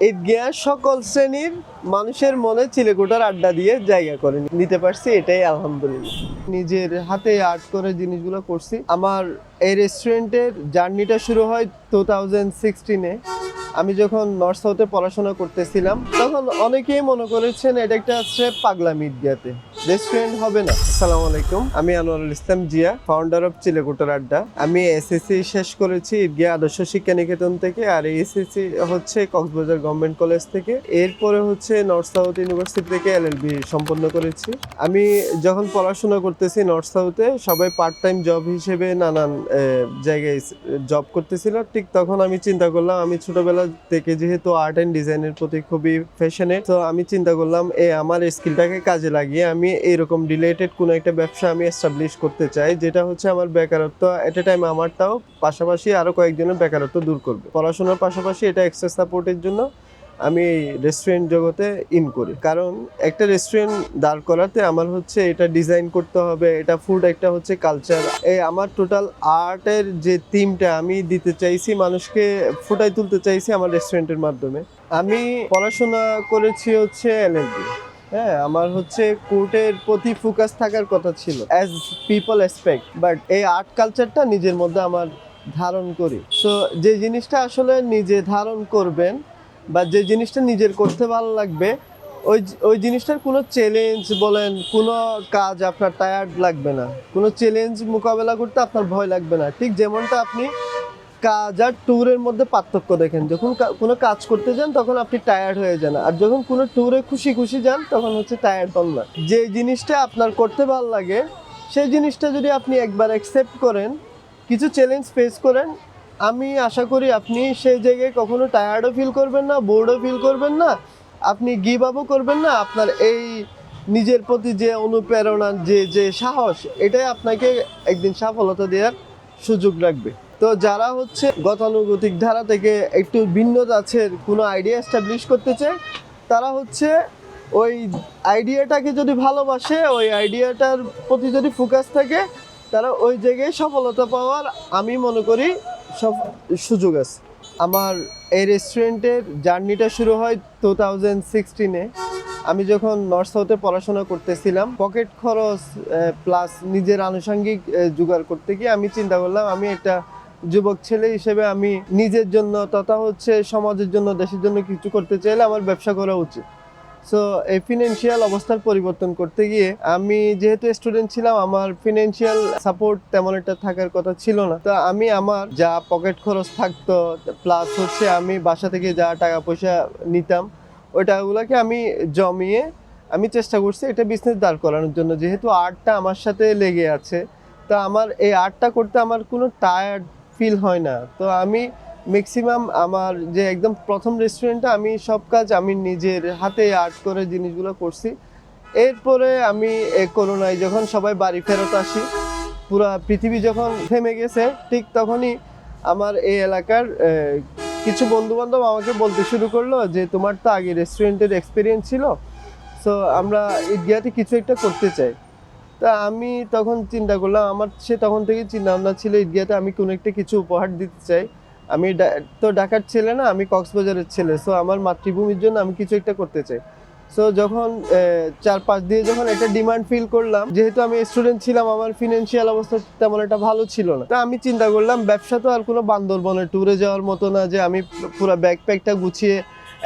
ঈদগাহ সকল শ্রেণীর মানুষের মনে চিলেকোঠার আড্ডা দিয়ে জায়গা করে নিতে পারছি, এটাই আলহামদুলিল্লাহ। নিজের হাতে আর্ট করে জিনিসগুলো করছি। আমার এই রেস্টুরেন্টের জার্নিটা শুরু হয় 2016-এ। আমি যখন নর্থ সাউথে পড়াশোনা করতেছিলাম তখন অনেকেই মনে করেছেন এটা একটা পাগলামি, ঈদগাহতে রেস্টুরেন্ট হবে না। আসসালামু আলাইকুম, আমি আনোয়ারুল ইসলাম জিয়া, ফাউন্ডার অফ চিলেকোঠার আড্ডা। আমি এসএসসি শেষ করেছি ঈদগাহ আদর্শ শিক্ষা নিকেতন থেকে, আর এসএসসি হচ্ছে কক্সবাজার গভর্নমেন্ট কলেজ থেকে। এরপরে হচ্ছে নর্থ সাউথ ইউনিভার্সিটি থেকে এলএলবি সম্পন্ন করেছি। আমি যখন পড়াশোনা করতেছি নর্থ সাউথে, সবাই পার্ট টাইম জব হিসেবে নানান জায়গায় জব করতেছিল। ঠিক তখন আমি চিন্তা করলাম, আমি ছোটবেলা থেকে যেহেতু আর্ট অ্যান্ড ডিজাইনের প্রতি খুবই প্যাশনেট, তো আমি চিন্তা করলাম আমার স্কিলটাকে কাজে লাগিয়ে আমি এরকম রিলেটেড কোনো একটা ব্যবসা আমি এস্টাবলিশ করতে চাই, যেটা হচ্ছে আমার বেকারত্ব এট এ টাইম আমারটাও, পাশাপাশি আরও কয়েকজনের বেকারত্ব দূর করবে। পড়াশোনার পাশাপাশি এটা এক্সট্রা সাপোর্টের জন্য আমি রেস্টুরেন্ট জগতে করি। কারণ একটা রেস্টুরেন্ট দাঁড় করাতে আমার হচ্ছে এটা ডিজাইন করতে হবে, এটা ফুড একটা হচ্ছে কালচার। আমার টোটাল আর্টের যে থিমটা আমি দিতে চাইছি, মানুষকে ফুটাই তুলতে চাইছি আমার রেস্টুরেন্টের মাধ্যমে। আমি পড়াশোনা করেছি হচ্ছে এলএলবি। হ্যাঁ, আমার হচ্ছে কোর্টের প্রতি ফোকাস থাকার কথা ছিল, অ্যাজ পিপল এক্সপেক্ট, বাট এই আর্ট কালচারটা নিজের মধ্যে আমার ধারণ করি। সো যে জিনিসটা আসলে নিজে ধারণ করবেন বা যে জিনিসটা নিজের করতে ভালো লাগবে, ওই জিনিসটার কোনো চ্যালেঞ্জ বলেন, কোনো কাজ আপনার টায়ার্ড লাগবে না, কোনো চ্যালেঞ্জ মোকাবেলা করতে আপনার ভয় লাগবে না। ঠিক যেমনটা আপনি কাজ আর ট্যুরের মধ্যে পার্থক্য দেখেন, যখন কোনো কাজ করতে যান তখন আপনি টায়ার্ড হয়ে যান, আর যখন কোনো ট্যুরে খুশি খুশি যান তখন হচ্ছে টায়ার্ড হন না। যে জিনিসটা আপনার করতে ভালো লাগে সেই জিনিসটা যদি আপনি একবার অ্যাকসেপ্ট করেন, কিছু চ্যালেঞ্জ ফেস করেন, আমি আশা করি আপনি সেই জায়গায় কখনো টায়ার্ডও ফিল করবেন না, বোর্ডও ফিল করবেন না, আপনি গিভ আপও করবেন না। আপনার এই নিজের প্রতি যে অনুপ্রেরণা, যে সাহস, এটাই আপনাকে একদিন সফলতা দেওয়ার সুযোগ রাখবে। তো যারা হচ্ছে গতানুগতিক ধারা থেকে একটু ভিন্ন জাতের কোনো আইডিয়া এস্টাবলিশ করতে চায়, তারা হচ্ছে ওই আইডিয়াটাকে যদি ভালোবাসে, ওই আইডিয়াটার প্রতি যদি ফোকাস থাকে, তারা ওই জায়গায় সফলতা পাওয়ার আমি মনে করি সব সুযোগ আছে। আমার এই রেস্টুরেন্টের জার্নিটা শুরু হয় 2016-এ। আমি যখন নর্থ সাউথে পড়াশোনা করতেছিলাম, পকেট খরচ প্লাস নিজের আনুষঙ্গিক জোগাড় করতে গিয়ে আমি চিন্তা করলাম, আমি একটা যুবক ছেলে হিসেবে আমি নিজের জন্য তথা হচ্ছে সমাজের জন্য, দেশের জন্য কিছু করতে চাইলে আমার ব্যবসা করা উচিত। সো এই ফিনান্সিয়াল অবস্থার পরিবর্তন করতে গিয়ে, আমি যেহেতু স্টুডেন্ট ছিলাম, আমার ফিনান্সিয়াল সাপোর্ট তেমন একটা থাকার কথা ছিল না। তো আমি আমার যা পকেট খরচ থাকতো, প্লাস হচ্ছে আমি বাসা থেকে যা টাকা পয়সা নিতাম, ওই টাকাগুলোকে আমি জমিয়ে আমি চেষ্টা করছি এটা বিজনেস দাঁড় করানোর জন্য। যেহেতু আর্টটা আমার সাথে লেগে আছে, তো আমার এই আর্টটা করতে আমার কোনো টায়ার্ড ফিল হয় না। তো আমি ম্যাক্সিমাম আমার যে একদম প্রথম রেস্টুরেন্টটা, আমি সব কাজ আমি নিজের হাতে আর্ট করে জিনিসগুলো করছি। এরপরে আমি করোনায় যখন সবাই বাড়ি ফেরত আসি, পুরা পৃথিবী যখন থেমে গেছে, ঠিক তখনই আমার এই এলাকার কিছু বন্ধুবান্ধব আমাকে বলতে শুরু করলো যে তোমার তো আগে রেস্টুরেন্টের এক্সপিরিয়েন্স ছিল, সো আমরা ঈদগাহতে কিছু একটা করতে চাই। তা আমি তখন চিন্তা করলাম, আমার তখন থেকে চিন্তা ভাবনা ছিল ঈদগাহতে আমি কোনো একটা কিছু উপহার দিতে চাই। আমি তো ঢাকার ছেলে না, আমি কক্সবাজারের ছেলে। সো আমার মাতৃভূমির জন্য আমি কিছু একটা করতে চাই। সো যখন 4-5 দিয়ে যখন একটা ডিমান্ড ফিল করলাম, যেহেতু আমি স্টুডেন্ট ছিলাম, আমার ফিনান্সিয়াল অবস্থা তেমন একটা ভালো ছিল না। তা আমি চিন্তা করলাম, ব্যবসা তো আর কোনো বান্দরবনের ট্যুরে যাওয়ার মতো না যে আমি পুরো ব্যাকপ্যাকটা গুছিয়ে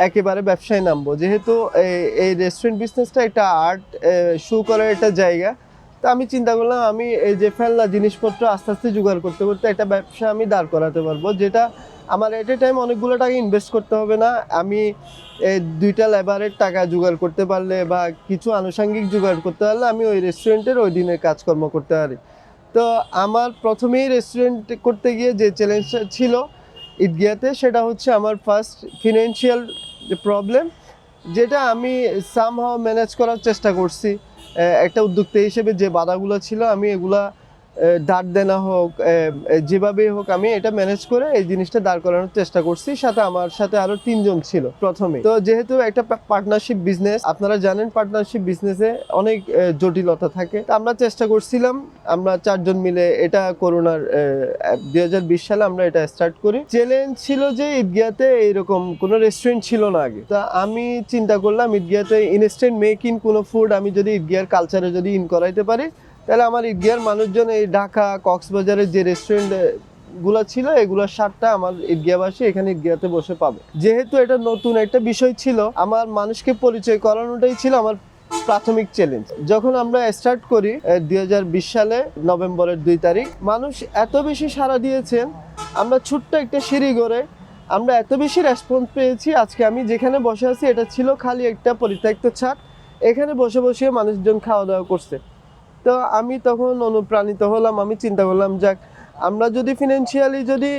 একেবারে ব্যবসায় নামবো। যেহেতু এই রেস্টুরেন্ট বিজনেসটা একটা আর্ট শো করার একটা জায়গা, তো আমি চিন্তা করলাম আমি এই যে ফেলনা জিনিসপত্র আস্তে আস্তে জোগাড় করতে করতে একটা ব্যবসা আমি দাঁড় করাতে পারবো, যেটা আমার এট এ টাইম অনেকগুলো টাকা ইনভেস্ট করতে হবে না। আমি এই 2টা লেবারের টাকা জোগাড় করতে পারলে বা কিছু আনুষঙ্গিক জোগাড় করতে পারলে আমি ওই রেস্টুরেন্টের ওই দিনের কাজকর্ম করতে পারি। তো আমার প্রথমেই রেস্টুরেন্ট করতে গিয়ে যে চ্যালেঞ্জটা ছিল ঈদগাহতে, সেটা হচ্ছে আমার ফার্স্ট ফিনান্সিয়াল প্রবলেম, যেটা আমি সামহাও ম্যানেজ করার চেষ্টা করছি। একটা উদ্যোক্তা হিসেবে যে বাধাগুলো ছিল আমি এগুলা ধার দেনা হোক, যেভাবেই হোক আমি এটা ম্যানেজ করে এই জিনিসটা দাঁড় করানোর চেষ্টা করছি। সাথে আমার সাথে আরো 3 জন ছিল প্রথমে। তো যেহেতু একটা পার্টনারশিপ বিজনেস, আপনারা জানেন পার্টনারশিপ বিজনেসে অনেক জটিলতা থাকে। আমরা চেষ্টা করছিলাম, আমরা 4 জন মিলে এটা করোনার 2020 সালে আমরা এটা স্টার্ট করি। চ্যালেঞ্জ ছিল যে ঈদগাহতে এইরকম কোনো রেস্টুরেন্ট ছিল না আগে। তা আমি চিন্তা করলাম ঈদগাহতে ইনস্ট্যান্ট মেক ইন কোনো ফুড আমি যদি ঈদগাহের কালচারে যদি ইন করাইতে পারি, তাহলে আমার ঈদগাহের মানুষজন এই ঢাকা কক্সবাজারের যে রেস্টুরেন্ট গুলা ছিল এগুলোর স্বাদটা আমার ঈদগাহবাসী এখানে ঈদগাহতে বসে পাবে। যেহেতু এটা নতুন একটা বিষয় ছিল, আমার মানুষকে পরিচয় করানোটাই ছিল আমার প্রাথমিক চ্যালেঞ্জ। যখন আমরা স্টার্ট করি 2020 সালে নভেম্বরের 2 তারিখ, মানুষ এত বেশি সাড়া দিয়েছেন, আমরা ছোট্ট একটা সিঁড়ি করে আমরা এত বেশি রেসপন্স পেয়েছি। আজকে আমি যেখানে বসে আছি এটা ছিল খালি একটা পরিত্যক্ত ছাদ, এখানে বসে বসে মানুষজন খাওয়া দাওয়া করছে। তো আমি তখন অনুপ্রাণিত হলাম, আমি চিন্তা করলাম যাক, আমরা যদি ফিনান্সিয়ালি যদি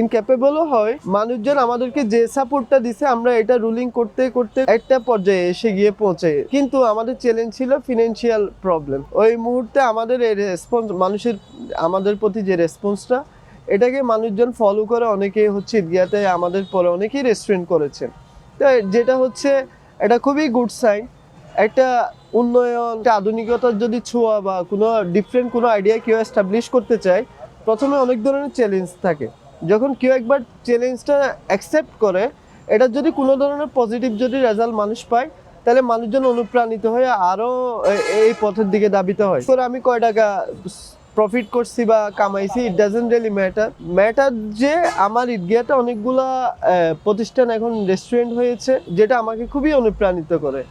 ইনক্যাপেবলও হয়, মানুষজন আমাদেরকে যে সাপোর্টটা দিছে আমরা এটা রুলিং করতে করতে একটা পর্যায়ে এসে গিয়ে পৌঁছে। কিন্তু আমাদের চ্যালেঞ্জ ছিল ফিনান্সিয়াল প্রবলেম। ওই মুহূর্তে আমাদের এই রেসপন্স, মানুষের আমাদের প্রতি যে রেসপন্সটা, এটাকে মানুষজন ফলো করে অনেকেই হচ্ছে ঈদগাহতে আমাদের পরে অনেকেই রেস্টুরেন্ট করেছেন। তো যেটা হচ্ছে এটা খুবই গুড সাইন। একটা উন্নয়ন, একটা আধুনিকতার যদি ছোঁয়া বা কোনো ডিফারেন্ট কোনো আইডিয়া কেউ এস্টাবলিশ করতে চায়, প্রথমে অনেক ধরনের চ্যালেঞ্জ থাকে। যখন কেউ একবার চ্যালেঞ্জটা অ্যাকসেপ্ট করে, এটা যদি কোনো ধরনের পজিটিভ যদি রেজাল্ট মানুষ পায়, তাহলে মানুষজন অনুপ্রাণিত হয়ে আরও এই পথের দিকে ধাবিত হয়। আমি কয় টাকা প্রফিট করছি বা কামাইছি, ইট ডাজন্ট রিয়েলি ম্যাটার যে আমার ঈদগাহতে অনেকগুলা প্রতিষ্ঠান এখন রেস্টুরেন্ট হয়েছে, যেটা আমাকে খুবই অনুপ্রাণিত করে।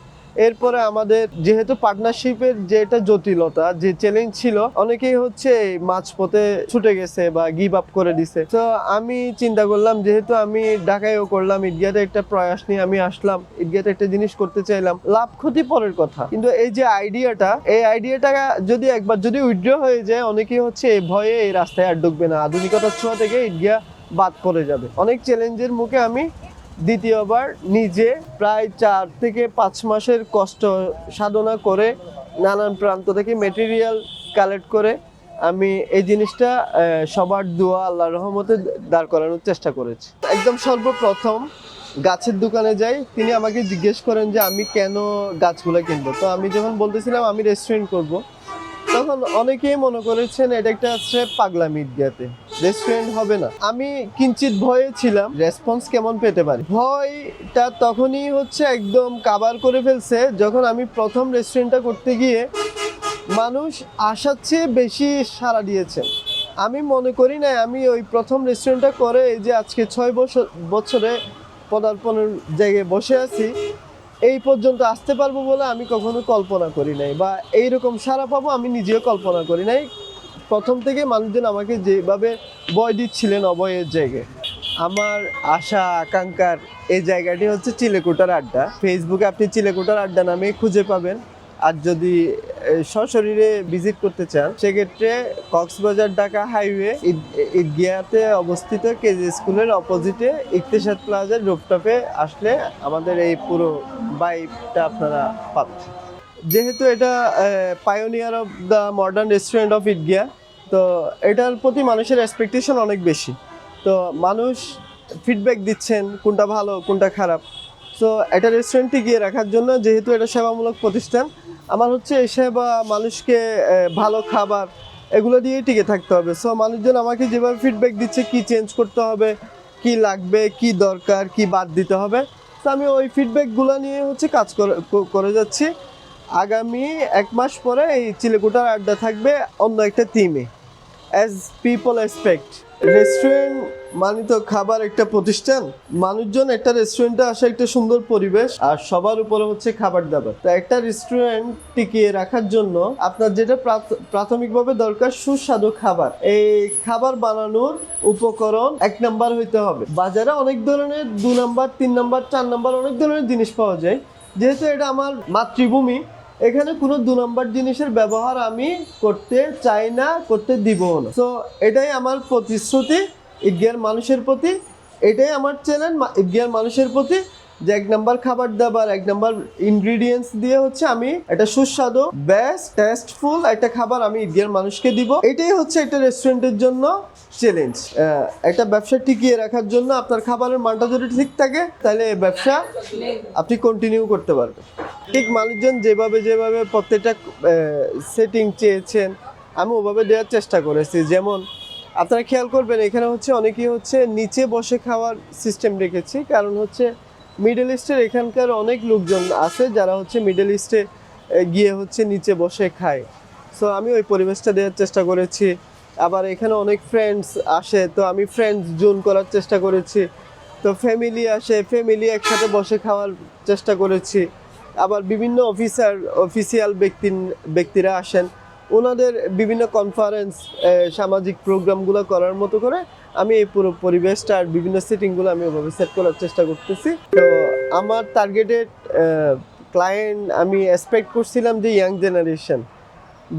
এরপরে আমাদের যেহেতু পার্টনারশিপের যে একটা জটিলতা, যে চ্যালেঞ্জ ছিল, অনেকেই হচ্ছে মাঝপথে ছুটে গেছে বা গিভ আপ করে দিছে। তো আমি চিন্তা করলাম, যেহেতু আমি ঢাকায়ও করলাম, ঈদগাহতে একটা প্রয়াস নিয়ে আমি আসলাম, ঈদগাহতে একটা জিনিস করতে চাইলাম, লাভ ক্ষতি পরের কথা, কিন্তু এই যে আইডিয়াটা, এই আইডিয়াটা যদি একবার যদি উইথড্র হয়ে যায়, অনেকেই হচ্ছে এই ভয়ে এই রাস্তায় আর ঢুকবে না, আধুনিকতার ছোঁয়া থেকে ঈদগাহ বাদ পড়ে যাবে। অনেক চ্যালেঞ্জের মুখে আমি দ্বিতীয়বার নিজে প্রায় 4 থেকে 5 মাসের কষ্ট সাধনা করে নানান প্রান্ত থেকে মেটেরিয়াল কালেক্ট করে আমি এই জিনিসটা সবার দোয়া আল্লাহর রহমতে দাঁড় করানোর চেষ্টা করেছি। একদম সর্বপ্রথম গাছের দোকানে যাই, তিনি আমাকে জিজ্ঞেস করেন যে আমি কেন গাছগুলো কিনবো। তো আমি যখন বলতেছিলাম আমি রেস্টুরেন্ট করব, তখন অনেকেই মনে করেছেন এটা একটা হচ্ছে পাগলামি, ঈদগাহতে রেস্টুরেন্ট হবে না। আমি কিঞ্চিত ভয়ে ছিলাম রেসপন্স কেমন পেতে পারি। ভয়টা তখনই হচ্ছে একদম কাভার করে ফেলছে যখন আমি প্রথম রেস্টুরেন্টটা করতে গিয়ে মানুষ আসার চেয়ে বেশি সাড়া দিয়েছেন। আমি মনে করি না আমি ওই প্রথম রেস্টুরেন্টটা করে এই যে আজকে 6 বছরে পদার্পণের জায়গায় বসে আছি, এই পর্যন্ত আসতে পারবো বলে আমি কখনো কল্পনা করি নাই, বা এইরকম সাড়া পাবো আমি নিজেও কল্পনা করি নাই। প্রথম থেকে মানুষজন আমাকে যেভাবে ভয় দিচ্ছিলেন অভয়ের জায়গায়, আমার আশা আকাঙ্ক্ষার এই জায়গাটি হচ্ছে চিলেকোঠার আড্ডা। ফেসবুকে আপনি চিলেকোঠার আড্ডা নামে খুঁজে পাবেন। আর যদি সশরীরে ভিজিট করতে চান, সেক্ষেত্রে কক্সবাজার ঢাকা হাইওয়ে ঈদগাহতে অবস্থিত কেজি স্কুলের অপোজিটে ইকতেসাদ প্লাজার রুফটপে আসলে আমাদের এই পুরো ভাইবটা আপনারা পাবেন। যেহেতু এটা pioneer of the modern restaurant of Eidgah, তো এটার প্রতি মানুষের এক্সপেকটেশন অনেক বেশি। তো মানুষ ফিডব্যাক দিচ্ছেন কোনটা ভালো কোনটা খারাপ। সো এটা রেস্টুরেন্ট টিকিয়ে রাখার জন্য, যেহেতু এটা সেবামূলক প্রতিষ্ঠান, আমার হচ্ছে এই সেবা, মানুষকে ভালো খাবার, এগুলো দিয়ে টিকে থাকতে হবে। সো মানুষজন আমাকে যেভাবে ফিডব্যাক দিচ্ছে কি চেঞ্জ করতে হবে, কি লাগবে, কি দরকার, কি বাদ দিতে হবে, তো আমি ওই ফিডব্যাকগুলো নিয়ে হচ্ছে কাজ করে যাচ্ছি। আগামী 1 মাস পরে এই চিলেকোঠার আড্ডা থাকবে অন্য একটা থিমে, অ্যাজ পিপল এক্সপেক্ট। রেস্টুরেন্ট মানে তো খাবার একটা প্রতিষ্ঠান, মানুষজন একটা রেস্টুরেন্টে আসে একটা সুন্দর পরিবেশ, আর সবার উপরে হচ্ছে খাবার দাবার। তো একটা রেস্টুরেন্ট টিকিয়ে রাখার জন্য আপনার যেটা প্রাথমিকভাবে দরকার, সুস্বাদু খাবার। এই খাবার বানানোর উপকরণ 1 নাম্বার হইতে হবে। বাজারে অনেক ধরনের 2 নাম্বার 3 নাম্বার 4 নাম্বার অনেক ধরনের জিনিস পাওয়া যায়। যেহেতু এটা আমার মাতৃভূমি, এখানে কোনো 2 নম্বর জিনিসের ব্যবহার আমি করতে চাই না, করতে দিব না। তো এটাই আমার প্রতিশ্রুতি ঈদগাহের মানুষের প্রতি, এটাই আমার চ্যালেঞ্জ ঈদগাহের মানুষের প্রতি। যে 1 নম্বর খাবার দাবার 1 নম্বর ইনগ্রিডিয়েন্টস দিয়ে হচ্ছে আমি একটা সুস্বাদু বেস্ট টেস্টফুল একটা খাবার আমি ঈদগাহের মানুষকে দিব। এটাই হচ্ছে একটা রেস্টুরেন্টের জন্য চ্যালেঞ্জ। একটা ব্যবসা টিকিয়ে রাখার জন্য আপনার খাবারের মানটা যদি ঠিক থাকে তাহলে এই ব্যবসা আপনি কন্টিনিউ করতে পারবেন। ঠিক মানুষজন যেভাবে যেভাবে প্রত্যেকটা সেটিং চেয়েছেন আমি ওভাবে দেওয়ার চেষ্টা করেছি। যেমন আপনারা খেয়াল করবেন এখানে হচ্ছে অনেকেই হচ্ছে নিচে বসে খাওয়ার সিস্টেম রেখেছি, কারণ হচ্ছে মিডল ইস্টের এখানকার অনেক লোকজন আছে যারা হচ্ছে মিডল ইস্টে গিয়ে হচ্ছে নিচে বসে খায়। সো আমি ওই পরিবেশটা দেওয়ার চেষ্টা করেছি। আবার এখানে অনেক ফ্রেন্ডস আসে, তো আমি ফ্রেন্ডস জোন করার চেষ্টা করেছি। তো ফ্যামিলি আসে, ফ্যামিলি একসাথে বসে খাওয়ার চেষ্টা করেছি। আবার বিভিন্ন অফিসিয়াল ব্যক্তিরা আসেন, ওনাদের বিভিন্ন কনফারেন্স সামাজিক প্রোগ্রামগুলো করার মতো করে আমি এই পুরো পরিবেশটা আর বিভিন্ন সেটিংগুলো আমি ওভাবে সেট করার চেষ্টা করতেছি। তো আমার টার্গেটেড ক্লায়েন্ট আমি এক্সপেক্ট করছিলাম যে ইয়াং জেনারেশন,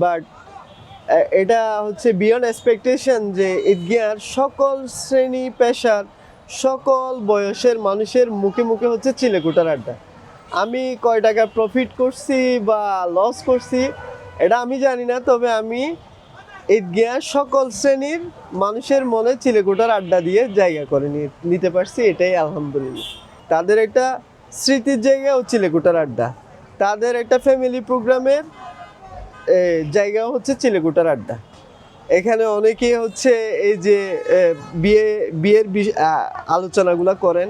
বাট এটা হচ্ছে বিয়ন্ড এক্সপেকটেশন যে ঈদগাহর সকল শ্রেণী পেশার সকল বয়সের মানুষের মুখে মুখে হচ্ছে চিলেকোঠার আড্ডা। আমি কয় টাকা প্রফিট করছি বা লস করছি এটা আমি জানি না, তবে আমি ঈদগাহর সকল শ্রেণীর মানুষের মনে চিলেকোঠার আড্ডা দিয়ে জায়গা করে নিতে পারছি, এটাই আলহামদুলিল্লাহ। তাদের একটা স্মৃতির জায়গা ও চিলেকোঠার আড্ডা, তাদের একটা ফ্যামিলি প্রোগ্রামের জায়গাও হচ্ছে চিলেকোঠার আড্ডা। এখানে অনেকেই হচ্ছে এই যে বিয়ের আলোচনাগুলো করেন,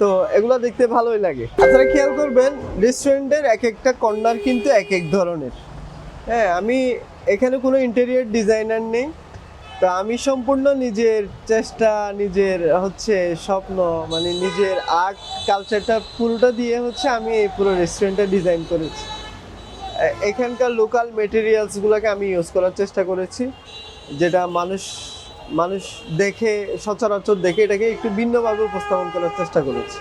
তো এগুলো দেখতে ভালোই লাগে। আপনারা খেয়াল করবেন রেস্টুরেন্টের এক একটা কর্নার কিন্তু এক এক ধরনের। হ্যাঁ, আমি এখানে কোনো ইন্টেরিয়র ডিজাইনার নেই, তো আমি সম্পূর্ণ নিজের চেষ্টা, নিজের হচ্ছে স্বপ্ন, মানে নিজের আর্ট কালচারটা পুরোটা দিয়ে হচ্ছে আমি এই পুরো রেস্টুরেন্টটা ডিজাইন করেছি। এখানকার লোকাল মেটেরিয়ালসগুলোকে আমি ইউজ করার চেষ্টা করেছি, যেটা মানুষ দেখে সচরাচর দেখে এটাকে একটু ভিন্নভাবে উপস্থাপন করার চেষ্টা করেছি।